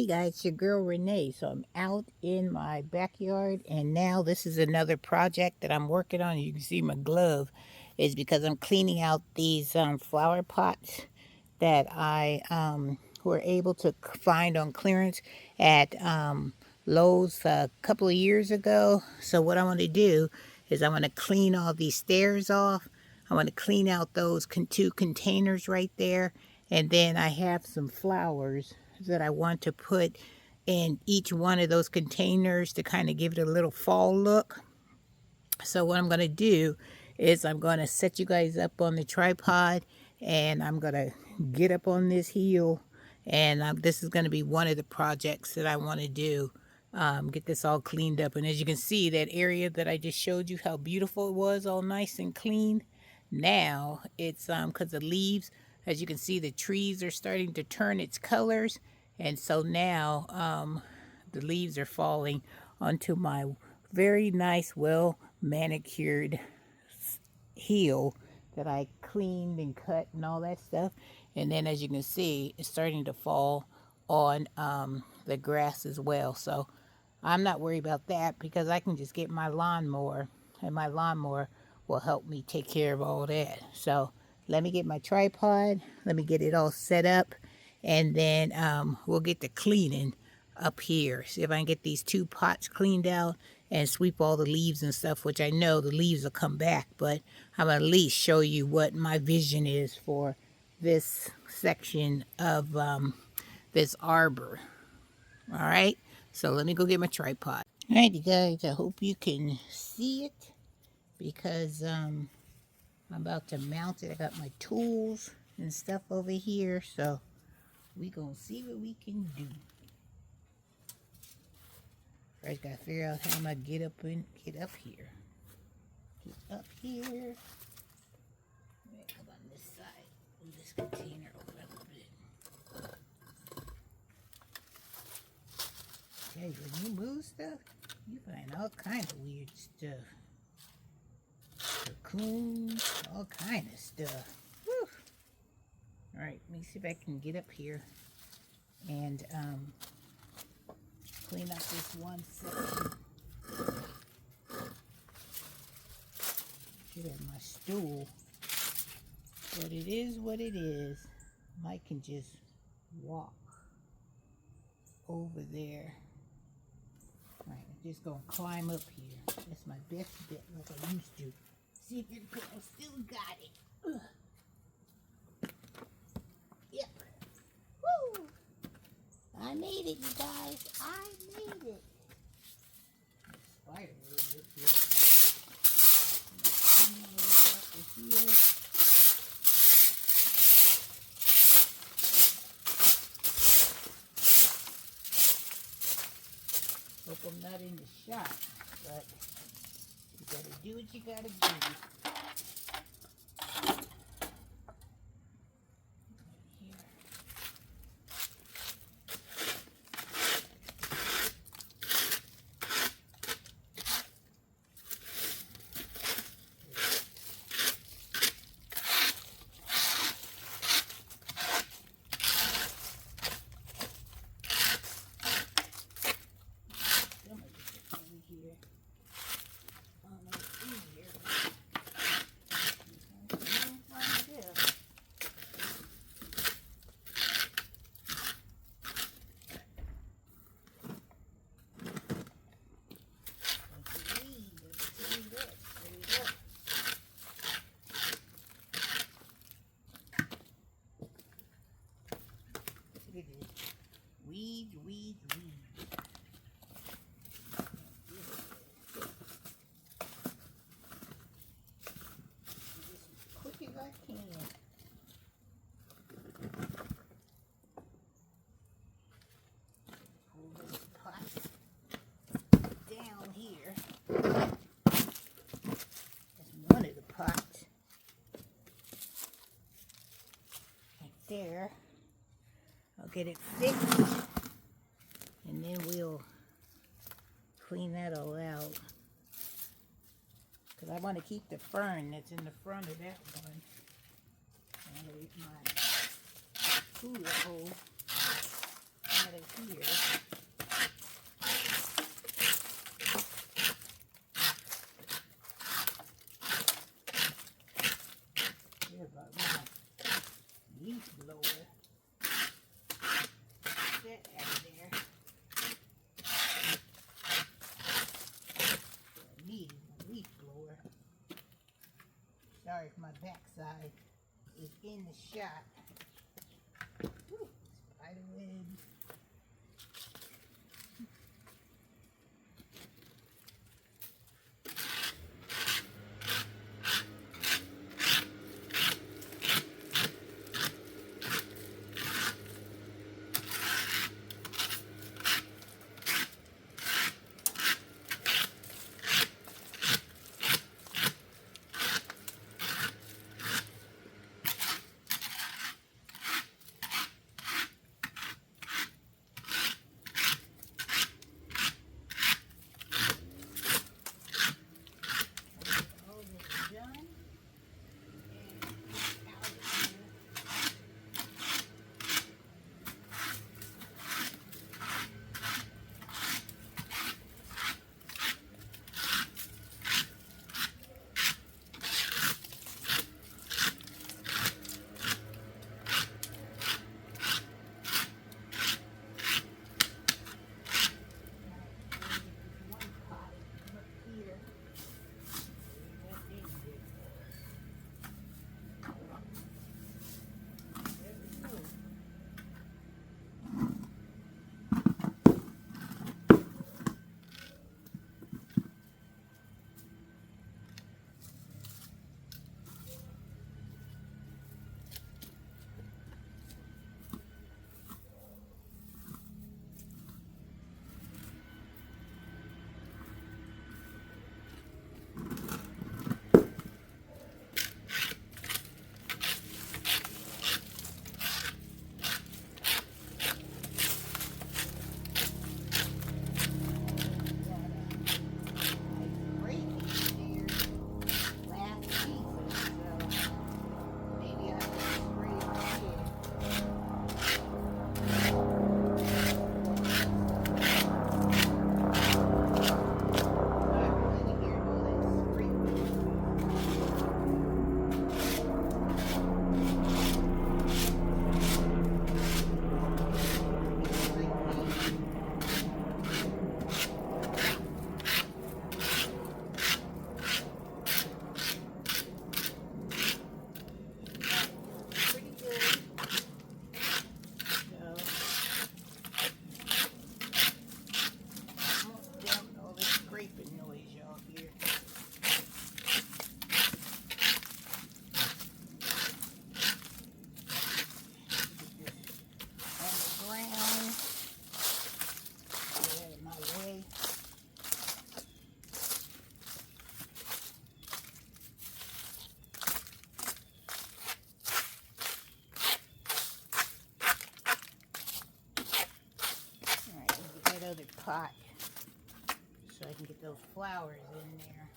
guys, it's your girl Renee. So I'm out in my backyard, and now this is another project that I'm working on. You can see my glove is because I'm cleaning out these flower pots that I were able to find on clearance at Lowe's a couple of years ago. So what I want to do is I want to clean all these stairs off. I want to clean out those two containers right there, and then I have some flowers that I want to put in each one of those containers to kind of give it a little fall look. So what I'm going to do is I'm going to set you guys up on the tripod, and I'm going to get up on this hill, and this is going to be one of the projects that I want to do. Get this all cleaned up. And as you can see, that area that I just showed you how beautiful it was, all nice and clean. Now it's because the leaves, as you can see, the trees are starting to turn its colors, and so now the leaves are falling onto my very nice, well manicured heel that I cleaned and cut and all that stuff. And then as you can see, it's starting to fall on the grass as well. So I'm not worried about that because I can just get my lawnmower, and my lawnmower will help me take care of all that. So let me get my tripod, let me get it all set up, and then we'll get the cleaning up here. See if I can get these two pots cleaned out and sweep all the leaves and stuff, which I know the leaves will come back, but I'm gonna at least show you what my vision is for this section of this arbor. All right, so let me go get my tripod. All right, you guys, I hope you can see it because I'm about to mount it. I got my tools and stuff over here, so we gonna see what we can do. First, gotta figure out how I'm gonna get up here. Get up here. Come on this side. Move this container over a little bit. Okay, when you move stuff, you find all kinds of weird stuff. Cocoons, all kind of stuff. Woo! All right, let me see if I can get up here and clean up this one section. Should have my stool, but it is what it is. Mike can just walk over there. All right, I'm just gonna climb up here. That's my best bet, like I used to. See if it I still got it. Ugh. Yep. Woo! I made it, you guys. I made it. Spider a little bit here. Hope I'm not in the shot, but you gotta do what you gotta do. Weeds. As quick as I can. Pull this pot down here. That's one of the pots. Right there. I'll get it fixed, and then we'll clean that all out. Because I want to keep the fern that's in the front of that one. I'm going to get my cooler hole. out of here. Here's my leaf blower. Get that out of there. What I need is my leaf blower. Sorry if my backside is in the shot. Whew, spider webs. Other pot so I can get those flowers in there.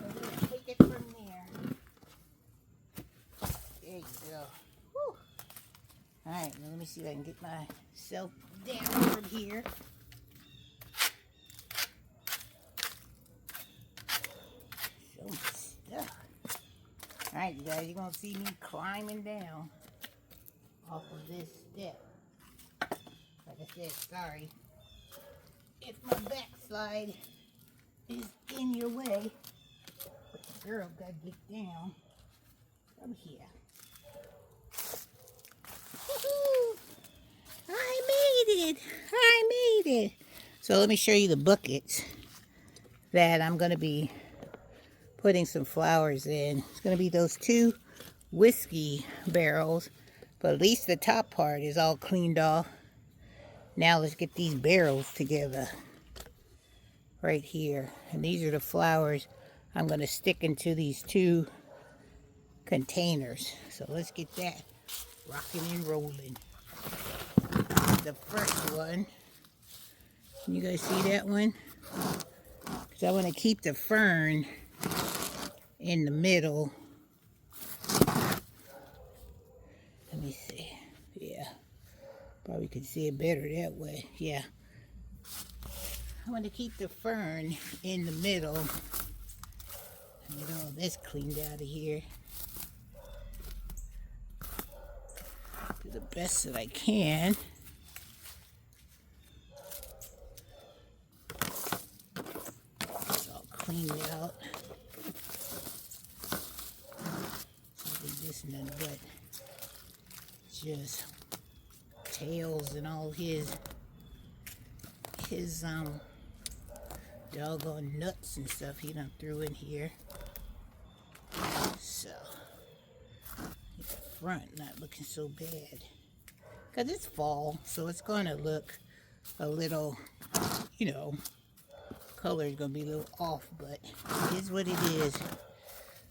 And take it from there. There you go. Whew. Alright, now let me see if I can get myself down from here. So much stuff. Alright, you guys, you're going to see me climbing down off of this step. Like I said, sorry if my backside is in your way, but the girl got to get down from here. Woohoo! I made it! I made it! So let me show you the buckets that I'm going to be putting some flowers in. It's going to be those 2 whiskey barrels, but at least the top part is all cleaned off. Now let's get these barrels together right here. And these are the flowers I'm going to stick into these 2 containers. So let's get that rocking and rolling. The first one. Can you guys see that one? Because I want to keep the fern in the middle. Let me see. Yeah. Probably could see it better that way. Yeah. I want to keep the fern in the middle. Get all this cleaned out of here. Do the best that I can. It's all cleaned out. Just nothing but just tails and all his doggone nuts and stuff he done threw in here. So the front not looking so bad because it's fall, so it's gonna look a little, you know, color is gonna be a little off, but it is what it is.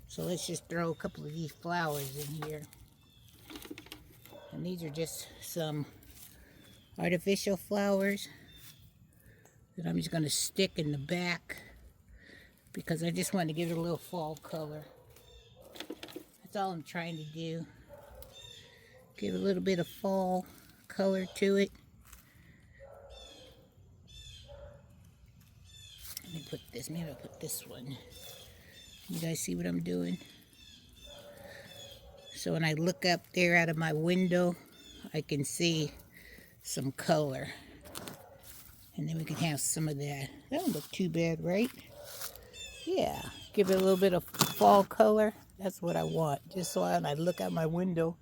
So let's just throw a couple of these flowers in here. And these are just some artificial flowers that I'm just going to stick in the back because I just want to give it a little fall color. That's all I'm trying to do. Give a little bit of fall color to it. Let me put this, maybe I'll put this one. You guys see what I'm doing? So when I look up there out of my window, I can see some color. And then we can have some of that. That don't look too bad, right? Yeah, give it a little bit of fall color. That's what I want. Just so when I look out my window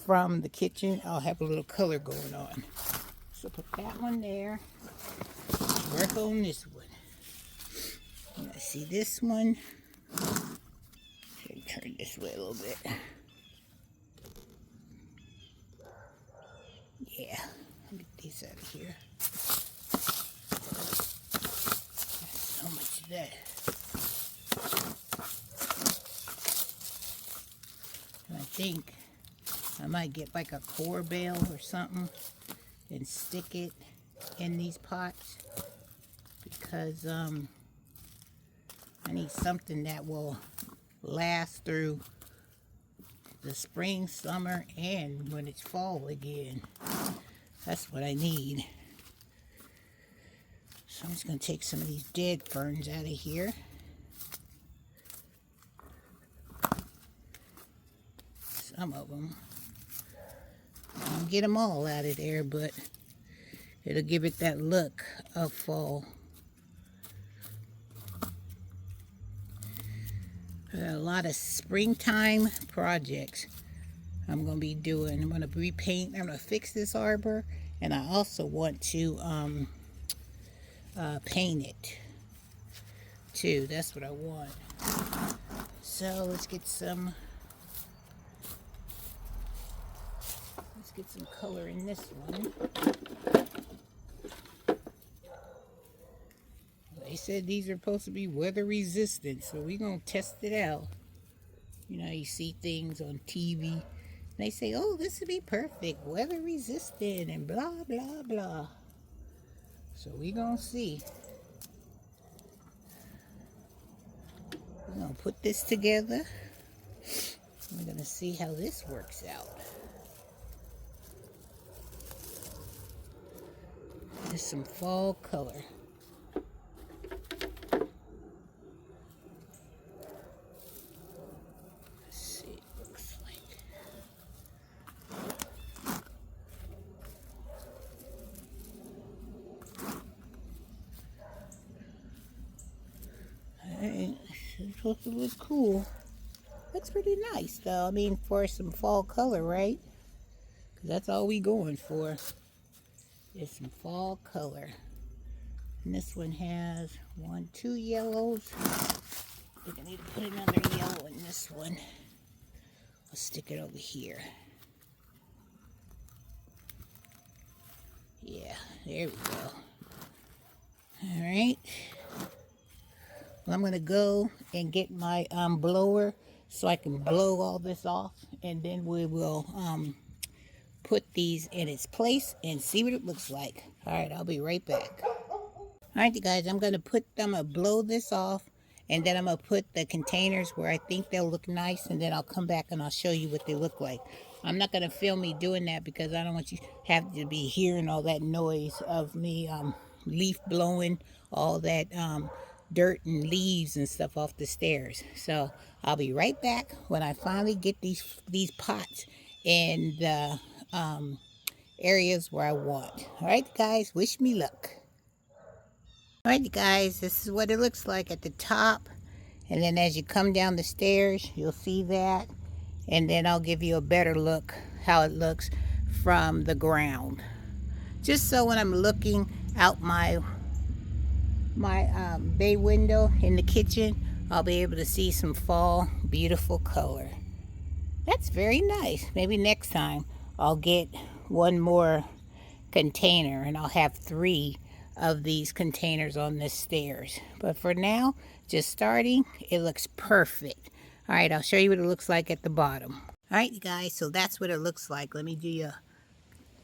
from the kitchen, I'll have a little color going on. So put that one there. Work on this one. And I see this one. Turn this way a little bit. Yeah, get these out of here. There's so much of that. And I think I might get like a core bale or something and stick it in these pots because I need something that will last through the spring, summer, and when it's fall again. That's what I need. So I'm just going to take some of these dead ferns out of here. Some of them. I don't get them all out of there, but it'll give it that look of fall. A lot of springtime projects I'm going to be doing. I'm going to repaint. I'm going to fix this arbor, and I also want to paint it too. That's what I want. So let's get some color in this one. They said these are supposed to be weather resistant, so we're going to test it out. You know, you see things on TV. They say, oh, this would be perfect, weather resistant, and blah, blah, blah. So we're going to see. We're going to put this together. We're going to see how this works out. There's some fall color. It's supposed to look cool. That's pretty nice, though. I mean, for some fall color, right? Because that's all we going for. Is some fall color. And this one has 2 yellows. I think I need to put another yellow in this one. I'll stick it over here. Yeah, there we go. All right. Well, I'm going to go and get my blower so I can blow all this off, and then we will put these in its place and see what it looks like. All right, I'll be right back. All right, you guys, I'm going to blow this off, and then I'm going to put the containers where I think they'll look nice, and then I'll come back and I'll show you what they look like. I'm not going to film me doing that because I don't want you have to be hearing all that noise of me leaf blowing, all that dirt and leaves and stuff off the stairs. So I'll be right back when I finally get these pots in the areas where I want. All right, guys, wish me luck. All right, guys, this is what it looks like at the top. And then as you come down the stairs, you'll see that. And then I'll give you a better look how it looks from the ground. Just so when I'm looking out my bay window in the kitchen, I'll be able to see some fall beautiful color. That's very nice. Maybe next time I'll get one more container and I'll have 3 of these containers on the stairs. But for now, just starting, it looks perfect. All right, I'll show you what it looks like at the bottom. All right, you guys, so that's what it looks like. Let me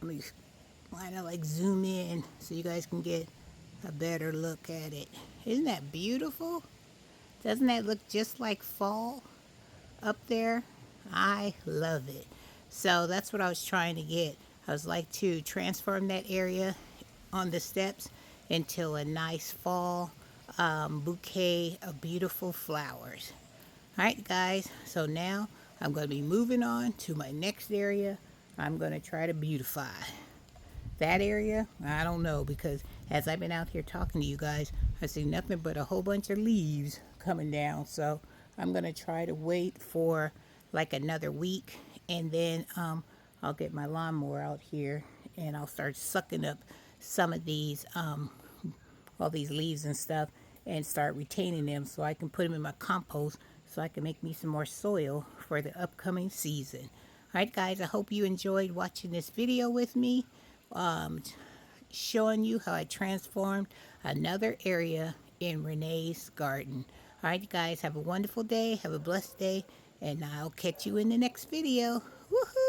kind of like zoom in so you guys can get a better look at it. Isn't that beautiful? Doesn't that look just like fall up there? I love it. So that's what I was trying to get. I was like to transform that area on the steps into a nice fall bouquet of beautiful flowers. All right, guys, so now I'm going to be moving on to my next area. I'm going to try to beautify that area. I don't know, because as I've been out here talking to you guys, I see nothing but a whole bunch of leaves coming down. So I'm going to try to wait for like another week, and then I'll get my lawnmower out here and I'll start sucking up some of these all these leaves and stuff and start retaining them so I can put them in my compost so I can make me some more soil for the upcoming season. All right, guys, I hope you enjoyed watching this video with me, showing you how I transformed another area in Renee's garden. All right, guys, have a wonderful day, have a blessed day, and I'll catch you in the next video. Woohoo!